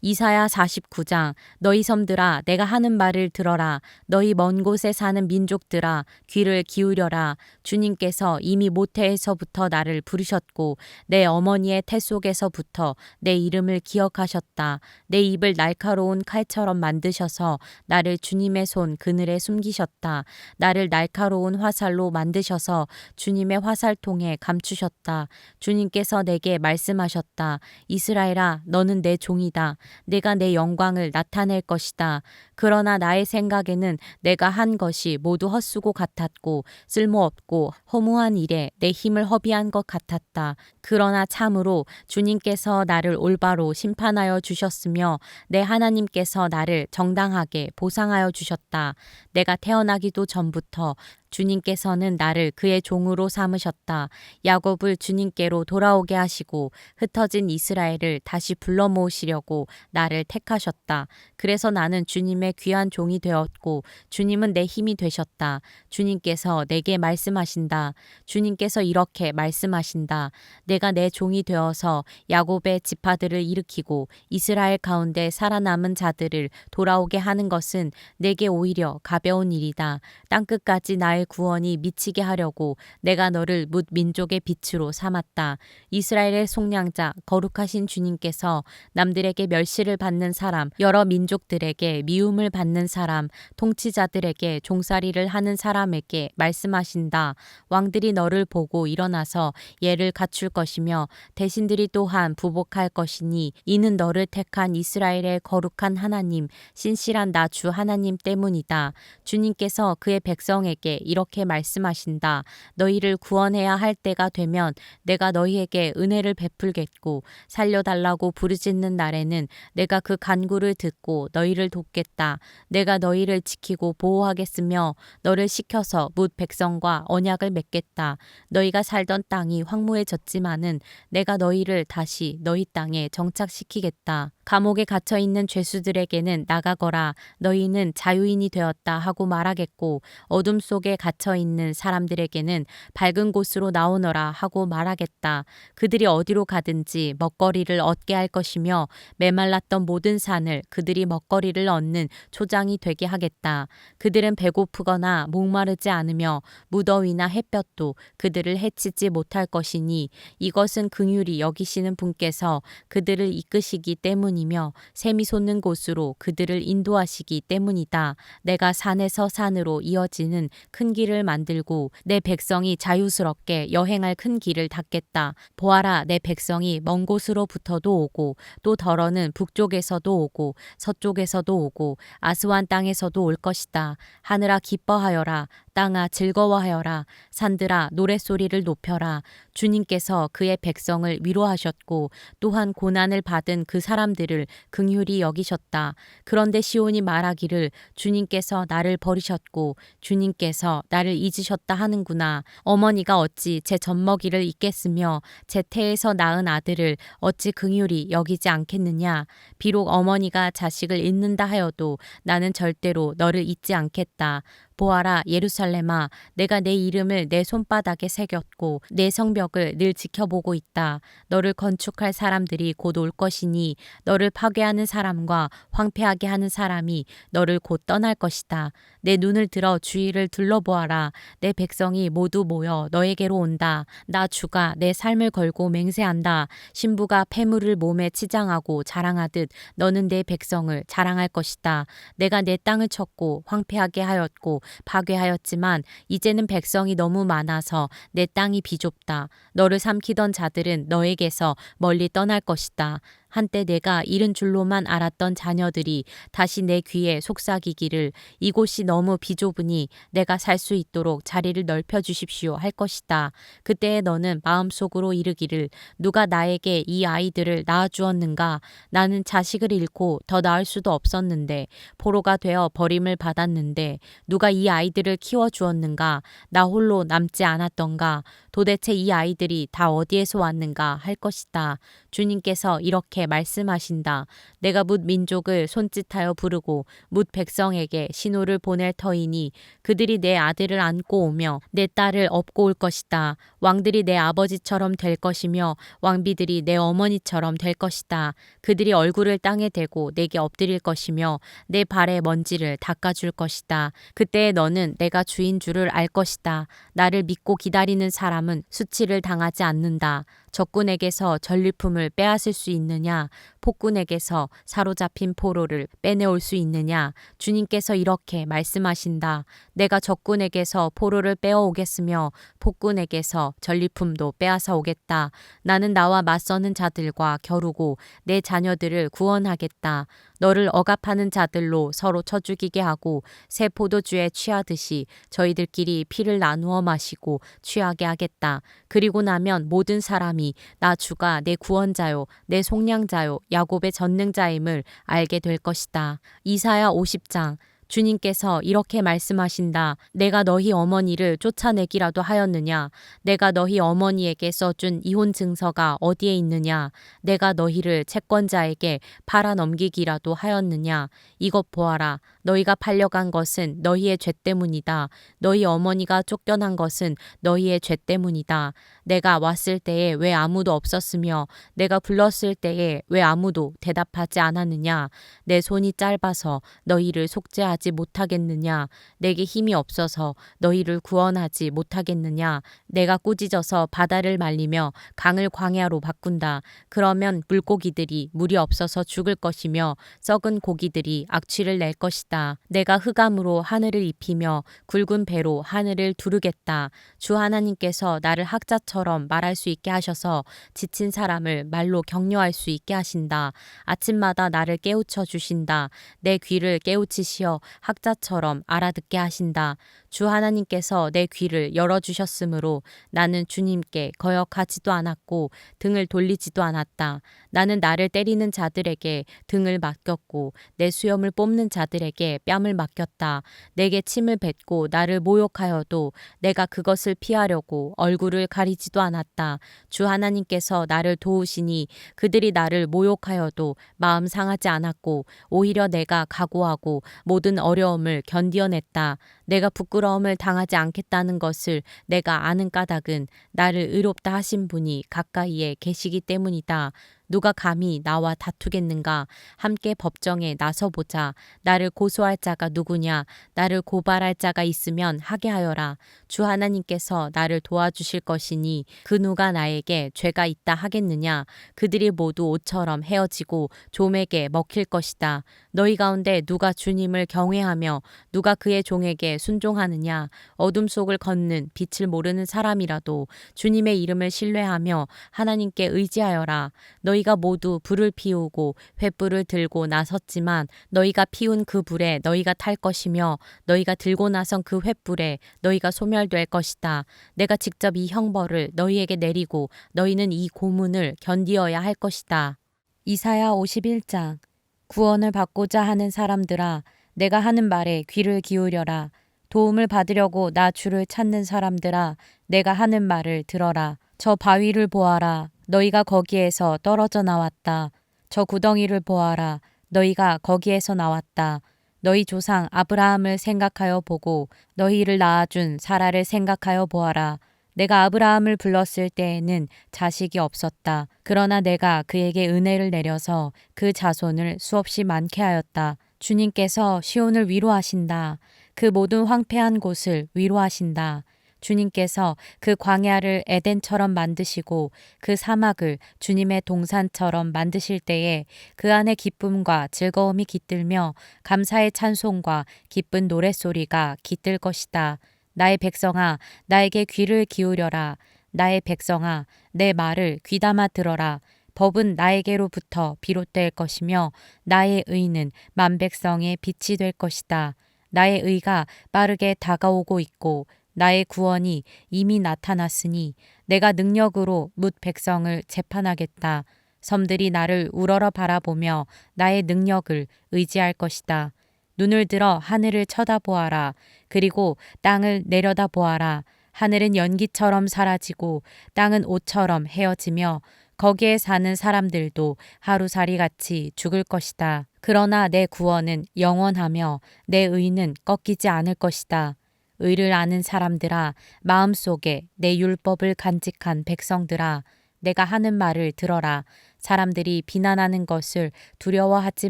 이사야 49장. 너희 섬들아 내가 하는 말을 들어라. 너희 먼 곳에 사는 민족들아 귀를 기울여라. 주님께서 이미 모태에서부터 나를 부르셨고 내 어머니의 태 속에서부터 내 이름을 기억하셨다. 내 입을 날카로운 칼처럼 만드셔서 나를 주님의 손 그늘에 숨기셨다. 나를 날카로운 화살로 만드셔서 주님의 화살통에 감추셨다. 주님께서 내게 말씀하셨다. 이스라엘아 너는 내 종이다. 내가 내 영광을 나타낼 것이다. 그러나 나의 생각에는 내가 한 것이 모두 헛수고 같았고 쓸모없고 허무한 일에 내 힘을 허비한 것 같았다. 그러나 참으로 주님께서 나를 올바로 심판하여 주셨으며 내 하나님께서 나를 정당하게 보상하여 주셨다. 내가 태어나기도 전부터 주님께서는 나를 그의 종으로 삼으셨다. 야곱을 주님께로 돌아오게 하시고 흩어진 이스라엘을 다시 불러 모으시려고 나를 택하셨다. 그래서 나는 주님의 귀한 종이 되었고 주님은 내 힘이 되셨다. 주님께서 내게 말씀하신다. 주님께서 이렇게 말씀하신다. 내가 내 종이 되어서 야곱의 지파들을 일으키고 이스라엘 가운데 살아남은 자들을 돌아오게 하는 것은 내게 오히려 가벼운 일이다. 땅끝까지 나의 구원이 미치게 하려고 내가 너를 뭇 민족의 빛으로 삼았다. 이스라엘의 속량자 거룩하신 주님께서 남들에게 멸시를 받는 사람, 여러 민족들에게 미움을 받는 사람, 통치자들에게 종살이를 하는 사람에게 말씀하신다. 왕들이 너를 보고 일어나서 예를 갖출 것이며 대신들이 또한 부복할 것이니 이는 너를 택한 이스라엘의 거룩한 하나님, 신실한 나 주 하나님 때문이다. 주님께서 그의 백성에게 이렇게 말씀하신다. 너희를 구원해야 할 때가 되면 내가 너희에게 은혜를 베풀겠고 살려달라고 부르짖는 날에는 내가 그 간구를 듣고 너희를 돕겠다. 내가 너희를 지키고 보호하겠으며 너를 시켜서 뭇 백성과 언약을 맺겠다. 너희가 살던 땅이 황무해졌지만은 내가 너희를 다시 너희 땅에 정착시키겠다. 감옥에 갇혀 있는 죄수들에게는 나가거라. 너희는 자유인이 되었다 하고 말하겠고 어둠 속에 갇혀 있는 사람들에게는 밝은 곳으로 나오너라 하고 말하겠다. 그들이 어디로 가든지 먹거리를 얻게 할 것이며 메말랐던 모든 산을 그들이 먹거리를 얻는 초장이 되게 하겠다. 그들은 배고프거나 목마르지 않으며 무더위나 햇볕도 그들을 해치지 못할 것이니 이것은 긍휼히 여기시는 분께서 그들을 이끄시기 때문이며 샘이 솟는 곳으로 그들을 인도하시기 때문이다. 내가 산에서 산으로 이어지는 큰 길을 만들고 내 백성이 자유스럽게 여행할 큰 길을 닦겠다. 보아라 내 백성이 먼 곳으로부터도 오고 또 더러는 북쪽에서도 오고 서쪽에서도 오고 아스완 땅에서도 올 것이다. 하늘아 기뻐하여라. 땅아 즐거워하여라. 산들아 노랫소리를 높여라. 주님께서 그의 백성을 위로하셨고 또한 고난을 받은 그 사람들을 긍휼히 여기셨다. 그런데 시온이 말하기를 주님께서 나를 버리셨고 주님께서 나를 잊으셨다 하는구나. 어머니가 어찌 제 젖먹이를 잊겠으며 제 태에서 낳은 아들을 어찌 긍휼히 여기지 않겠느냐. 비록 어머니가 자식을 잊는다 하여도 나는 절대로 너를 잊지 않겠다. 보아라 예루살렘아 내가 내 이름을 내 손바닥에 새겼고 내 성벽을 늘 지켜보고 있다. 너를 건축할 사람들이 곧 올 것이니 너를 파괴하는 사람과 황폐하게 하는 사람이 너를 곧 떠날 것이다. 내 눈을 들어 주위를 둘러보아라. 내 백성이 모두 모여 너에게로 온다. 나 주가 내 삶을 걸고 맹세한다. 신부가 폐물을 몸에 치장하고 자랑하듯 너는 내 백성을 자랑할 것이다. 내가 내 땅을 쳤고 황폐하게 하였고 파괴하였지만 이제는 백성이 너무 많아서 내 땅이 비좁다. 너를 삼키던 자들은 너에게서 멀리 떠날 것이다. 한때 내가 잃은 줄로만 알았던 자녀들이 다시 내 귀에 속삭이기를 이곳이 너무 비좁으니 내가 살 수 있도록 자리를 넓혀 주십시오 할 것이다. 그때에 너는 마음속으로 이르기를 누가 나에게 이 아이들을 낳아 주었는가. 나는 자식을 잃고 더 낳을 수도 없었는데 포로가 되어 버림을 받았는데 누가 이 아이들을 키워 주었는가. 나 홀로 남지 않았던가. 도대체 이 아이들이 다 어디에서 왔는가 할 것이다. 주님께서 이렇게 말씀하신다. 내가 뭇 민족을 손짓하여 부르고 뭇 백성에게 신호를 보낼 터이니 그들이 내 아들을 안고 오며 내 딸을 업고 올 것이다. 왕들이 내 아버지처럼 될 것이며 왕비들이 내 어머니처럼 될 것이다. 그들이 얼굴을 땅에 대고 내게 엎드릴 것이며 내 발에 먼지를 닦아줄 것이다. 그때 너는 내가 주인 줄을 알 것이다. 나를 믿고 기다리는 사람은 수치를 당하지 않는다. 적군에게서 전리품을 빼앗을 수 있느냐? 폭군에게서 사로잡힌 포로를 빼내올 수 있느냐? 주님께서 이렇게 말씀하신다. 내가 적군에게서 포로를 빼어오겠으며 폭군에게서 전리품도 빼앗아 오겠다. 나는 나와 맞서는 자들과 겨루고 내 자녀들을 구원하겠다. 너를 억압하는 자들로 서로 쳐 죽이게 하고 새 포도주에 취하듯이 저희들끼리 피를 나누어 마시고 취하게 하겠다. 그리고 나면 모든 사람이 나 주가 내 구원자요 내 속량자요 야곱의 전능자임을 알게 될 것이다. 이사야 50장. 주님께서 이렇게 말씀하신다. 내가 너희 어머니를 쫓아내기라도 하였느냐? 내가 너희 어머니에게 써준 이혼 증서가 어디에 있느냐? 내가 너희를 채권자에게 팔아 넘기기라도 하였느냐? 이것 보아라. 너희가 팔려간 것은 너희의 죄 때문이다. 너희 어머니가 쫓겨난 것은 너희의 죄 때문이다. 내가 왔을 때에 왜 아무도 없었으며 내가 불렀을 때에 왜 아무도 대답하지 않았느냐? 내 손이 짧아서 너희를 속죄하지 못하겠느냐? 내게 힘이 없어서 너희를 구원하지 못하겠느냐? 내가 꾸짖어서 바다를 말리며 강을 광야로 바꾼다. 그러면 물고기들이 물이 없어서 죽을 것이며 썩은 고기들이 악취를 낼 것이다. 내가 흑암으로 하늘을 입히며 굵은 배로 하늘을 두르겠다. 주 하나님께서 나를 학자처럼 말할 수 있게 하셔서 지친 사람을 말로 격려할 수 있게 하신다. 아침마다 나를 깨우쳐 주신다. 내 귀를 깨우치시어 학자처럼 알아듣게 하신다. 주 하나님께서 내 귀를 열어주셨으므로 나는 주님께 거역하지도 않았고 등을 돌리지도 않았다. 나는 나를 때리는 자들에게 등을 맡겼고 내 수염을 뽑는 자들에게 뺨을 맡겼다. 내게 침을 뱉고 나를 모욕하여도 내가 그것을 피하려고 얼굴을 가리지도 않았다. 주 하나님께서 나를 도우시니 그들이 나를 모욕하여도 마음 상하지 않았고 오히려 내가 각오하고 모든 어려움을 견디어냈다. 내가 부끄러움을 당하지 않겠다는 것을 내가 아는 까닭은 나를 의롭다 하신 분이 가까이에 계시기 때문이다. 누가 감히 나와 다투겠는가? 함께 법정에 나서보자. 나를 고소할 자가 누구냐? 나를 고발할 자가 있으면 하게 하여라. 주 하나님께서 나를 도와주실 것이니 그 누가 나에게 죄가 있다 하겠느냐? 그들이 모두 옷처럼 헤어지고 좀에게 먹힐 것이다. 너희 가운데 누가 주님을 경외하며 누가 그의 종에게 순종하느냐? 어둠 속을 걷는 빛을 모르는 사람이라도 주님의 이름을 신뢰하며 하나님께 의지하여라. 너희가 모두 불을 피우고 횃불을 들고 나섰지만 너희가 피운 그 불에 너희가 탈 것이며 너희가 들고 나선 그 횃불에 너희가 소멸될 것이다. 내가 직접 이 형벌을 너희에게 내리고 너희는 이 고문을 견디어야 할 것이다. 이사야 51장. 구원을 받고자 하는 사람들아, 내가 하는 말에 귀를 기울여라. 도움을 받으려고 나 주를 찾는 사람들아, 내가 하는 말을 들어라. 저 바위를 보아라. 너희가 거기에서 떨어져 나왔다. 저 구덩이를 보아라. 너희가 거기에서 나왔다. 너희 조상 아브라함을 생각하여 보고 너희를 낳아준 사라를 생각하여 보아라. 내가 아브라함을 불렀을 때에는 자식이 없었다. 그러나 내가 그에게 은혜를 내려서 그 자손을 수없이 많게 하였다. 주님께서 시온을 위로하신다. 그 모든 황폐한 곳을 위로하신다. 주님께서 그 광야를 에덴처럼 만드시고 그 사막을 주님의 동산처럼 만드실 때에 그 안에 기쁨과 즐거움이 깃들며 감사의 찬송과 기쁜 노랫소리가 깃들 것이다. 나의 백성아, 나에게 귀를 기울여라. 나의 백성아, 내 말을 귀담아 들어라. 법은 나에게로부터 비롯될 것이며 나의 의는 만백성의 빛이 될 것이다. 나의 의가 빠르게 다가오고 있고 나의 구원이 이미 나타났으니 내가 능력으로 뭇 백성을 재판하겠다. 섬들이 나를 우러러 바라보며 나의 능력을 의지할 것이다. 눈을 들어 하늘을 쳐다보아라. 그리고 땅을 내려다보아라. 하늘은 연기처럼 사라지고 땅은 옷처럼 헤어지며 거기에 사는 사람들도 하루살이같이 죽을 것이다. 그러나 내 구원은 영원하며 내 의는 꺾이지 않을 것이다. 의를 아는 사람들아, 마음속에 내 율법을 간직한 백성들아, 내가 하는 말을 들어라. 사람들이 비난하는 것을 두려워하지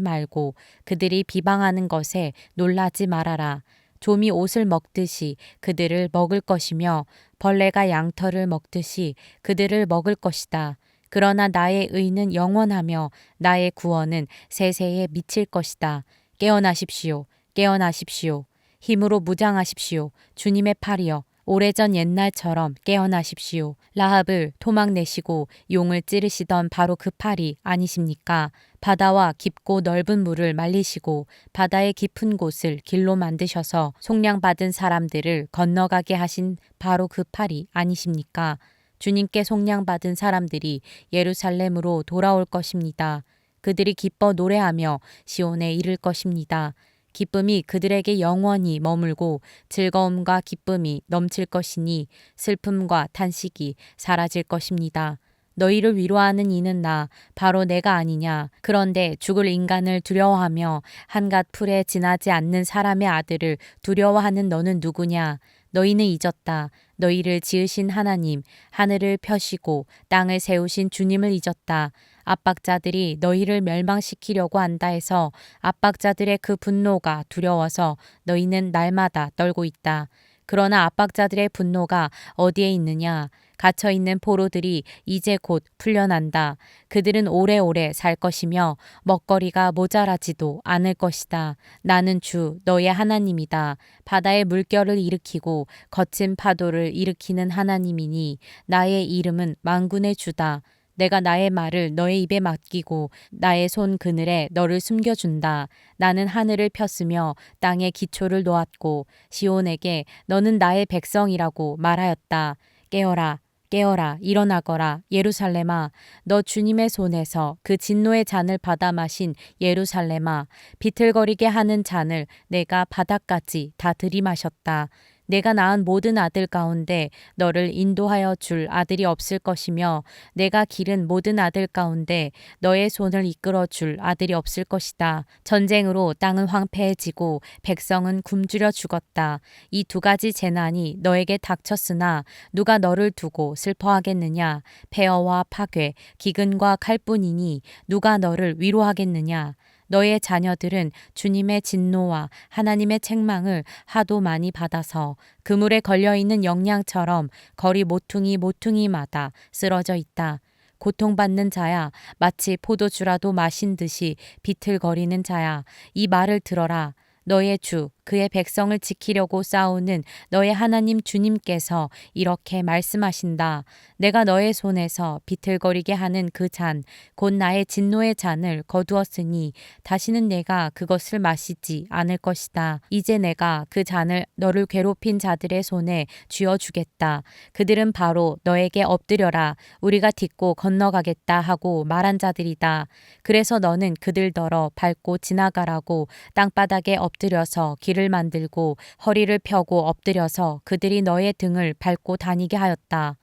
말고 그들이 비방하는 것에 놀라지 말아라. 좀이 옷을 먹듯이 그들을 먹을 것이며 벌레가 양털을 먹듯이 그들을 먹을 것이다. 그러나 나의 의는 영원하며 나의 구원은 세세에 미칠 것이다. 깨어나십시오. 깨어나십시오. 힘으로 무장하십시오. 주님의 팔이여. 오래전 옛날처럼 깨어나십시오. 라합을 토막내시고 용을 찌르시던 바로 그 팔이 아니십니까? 바다와 깊고 넓은 물을 말리시고 바다의 깊은 곳을 길로 만드셔서 속량받은 사람들을 건너가게 하신 바로 그 팔이 아니십니까? 주님께 속량받은 사람들이 예루살렘으로 돌아올 것입니다. 그들이 기뻐 노래하며 시온에 이를 것입니다. 기쁨이 그들에게 영원히 머물고 즐거움과 기쁨이 넘칠 것이니 슬픔과 탄식이 사라질 것입니다. 너희를 위로하는 이는 나, 바로 내가 아니냐. 그런데 죽을 인간을 두려워하며 한갓 풀에 지나지 않는 사람의 아들을 두려워하는 너는 누구냐. 너희는 잊었다. 너희를 지으신 하나님, 하늘을 펴시고 땅을 세우신 주님을 잊었다. 압박자들이 너희를 멸망시키려고 한다 해서 압박자들의 그 분노가 두려워서 너희는 날마다 떨고 있다. 그러나 압박자들의 분노가 어디에 있느냐? 갇혀있는 포로들이 이제 곧 풀려난다. 그들은 오래오래 살 것이며 먹거리가 모자라지도 않을 것이다. 나는 주 너의 하나님이다. 바다의 물결을 일으키고 거친 파도를 일으키는 하나님이니 나의 이름은 만군의 주다. 내가 나의 말을 너의 입에 맡기고 나의 손 그늘에 너를 숨겨준다. 나는 하늘을 폈으며 땅에 기초를 놓았고 시온에게 너는 나의 백성이라고 말하였다. 깨어라. 깨어라, 일어나거라, 예루살렘아. 너 주님의 손에서 그 진노의 잔을 받아 마신 예루살렘아. 비틀거리게 하는 잔을 내가 바닥까지 다 들이마셨다. 내가 낳은 모든 아들 가운데 너를 인도하여 줄 아들이 없을 것이며 내가 기른 모든 아들 가운데 너의 손을 이끌어 줄 아들이 없을 것이다. 전쟁으로 땅은 황폐해지고 백성은 굶주려 죽었다. 이 두 가지 재난이 너에게 닥쳤으나 누가 너를 두고 슬퍼하겠느냐. 폐허와 파괴, 기근과 칼뿐이니 누가 너를 위로하겠느냐. 너의 자녀들은 주님의 진노와 하나님의 책망을 하도 많이 받아서 그물에 걸려있는 영양처럼 거리 모퉁이마다 쓰러져 있다. 고통받는 자야, 마치 포도주라도 마신 듯이 비틀거리는 자야, 이 말을 들어라. 너의 주, 그의 백성을 지키려고 싸우는 너의 하나님 주님께서 이렇게 말씀하신다. 내가 너의 손에서 비틀거리게 하는 그 잔, 곧 나의 진노의 잔을 거두었으니 다시는 내가 그것을 마시지 않을 것이다. 이제 내가 그 잔을 너를 괴롭힌 자들의 손에 쥐어주겠다. 그들은 바로 너에게 엎드려라. 우리가 딛고 건너가겠다 하고 말한 자들이다. 그래서 너는 그들더러 밟고 지나가라고 땅바닥에 엎드려서 길을 만들고 허리를 펴고 엎드려서 그들이 너의 등을 밟고 다니게 하였다.